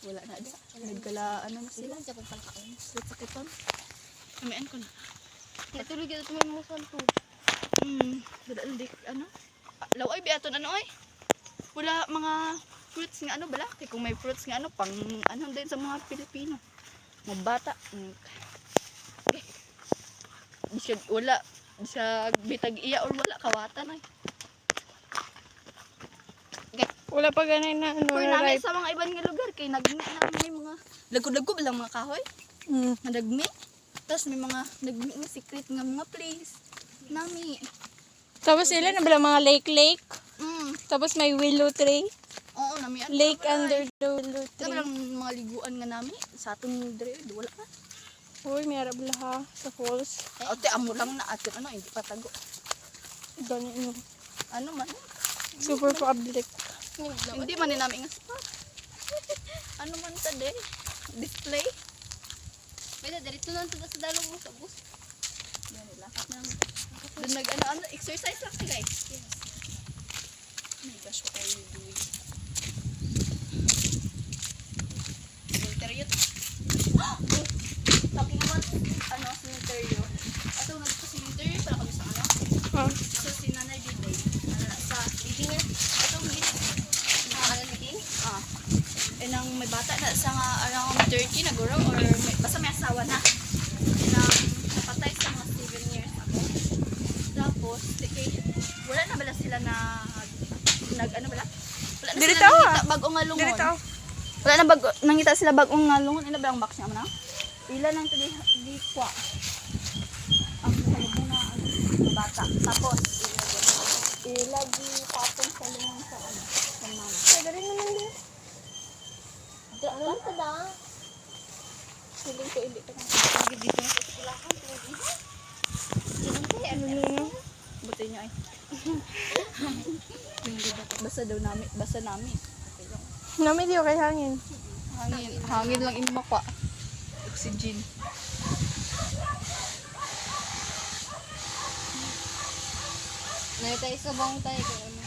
Wala na da. Nagkala ano na sila. Sila sa pagkalakaon. Sakiton. Kamian ko na. Natulog ito may musan to. Dadaan di ano? Laway biaton ano ay? Wala mga fruits nga ano bala. Kaya kung may fruits nga ano pang ano din sa mga Pilipino. Mga bata. Bisag wala bisag bitag iya or wala kawatan ay. Wala pa ganay na ano Kung na namin ripe. sa mga ibang nga lugar kay nagmi na may mga lagod-lagod lang mga kahoy. Nagmi. Tapos may mga nagmi nga secret nga mga place. Nami. Tapos sila na bala mga lake. Tapos Tapos may willow tree. oo nami ano. Lake under the willow Sabi tree. lang mga liguan nga nami sa atong dire wala pa. Uy, may arab laha sa falls. Ate amo lang na atin ano hindi pa tago. Ganyan. Ano man. Super public. Hindi man ni namin nga spot. Ano man ta de? Display. Pwede, dito lang ito sa dalong mo sa bus. Yan lakas na. Doon nag ano exercise lang sila guys. Yes. Oh my gosh, what are you doing? Cementerio. Talking about ano cementerio. Ato nga sa cementerio para kami sa ano? So si Nanay dito sa living niya. Ato nga Nakakalaligin? nang may bata na sa nga around 30 na guro or may, basta may asawa na. Nang napatay sa mga 7 years ako. Tapos, wala na bala sila na ano bala? Wala na Dili sila tao, nangita bagong nga lungon. Dili tao. Wala na nangita sila bagong nga lungon. Ina ba ang box niya mo na? Ila nang di kwa. Ang salubong na bata. Tapos, ilagi patong sa lungon sa ano. Sa mama. Pwede rin naman din. Ano ka da? Feeling ko hindi ka nang dito na sa eskwelahan. Ano? Buti niya ay. Basta daw namin, basta namin. Okay lang. Nami diyo kay hangin. Hangin lang ini makwa. Oxygen. Naitay sa bang tayo kung ano.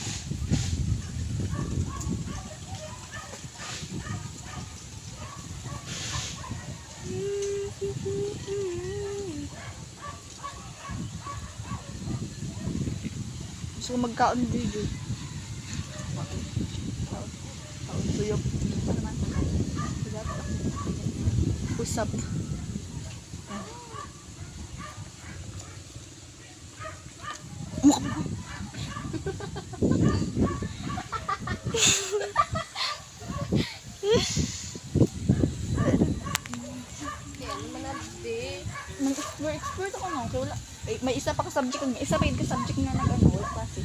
Gusto ko magkaon video. Kaon suyok. Ano naman? Usap. Kaya ano man nabi. Nag-expert ako no. Kaya wala. Eh, may isa pa ka subject. May isa pa yung subject nga nag-ano. Wala klase.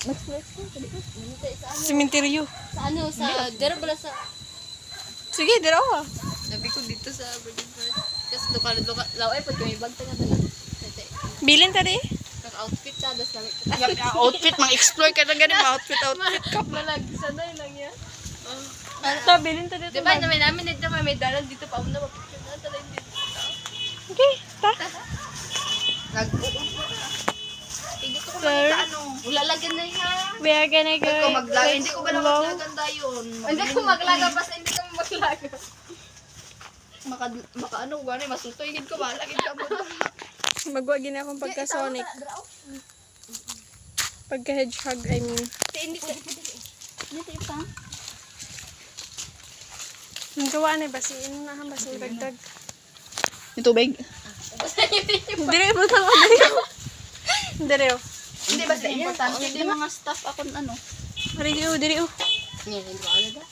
Nag-expert ko. Namitay sa ano? Cementerio. Sa ano? Sa dero pala sa... Sige, dira ka. Sabi ko dito sa Virgin Forest. Kasi lokal. Laway po kami bag taga dala. Bilin tadi. Kaka-outfit sa das namin. Outfit. Mang-explore ka na ganun. Outfit ka. Malagsanay lang yan. Ta bilin tadi. Diba namin dito may dalan dito pa una mapicture na talaga dito. Okay, ta. Hindi ko makita ano. Wala lagan na yan. We are gonna go. Hindi ko maglaga. Hindi ko ba na Hello? maglaganda yun? Hindi ko maglaga basta hindi ko maglaga. Maka ano gani masutoy gid ko malagid ka mo. Magwagi na akong pagka-sonic. Pagka-hedgehog, I mean. Hindi ko. Dito pa. Ang gawa na ba? Siin na ba? Sa dagdag. Yung tubig. Dire mo sa mga dire. Dire o. Hindi ba importante din mga staff ako ano. Dire o. Ngayon, hindi ko ano da.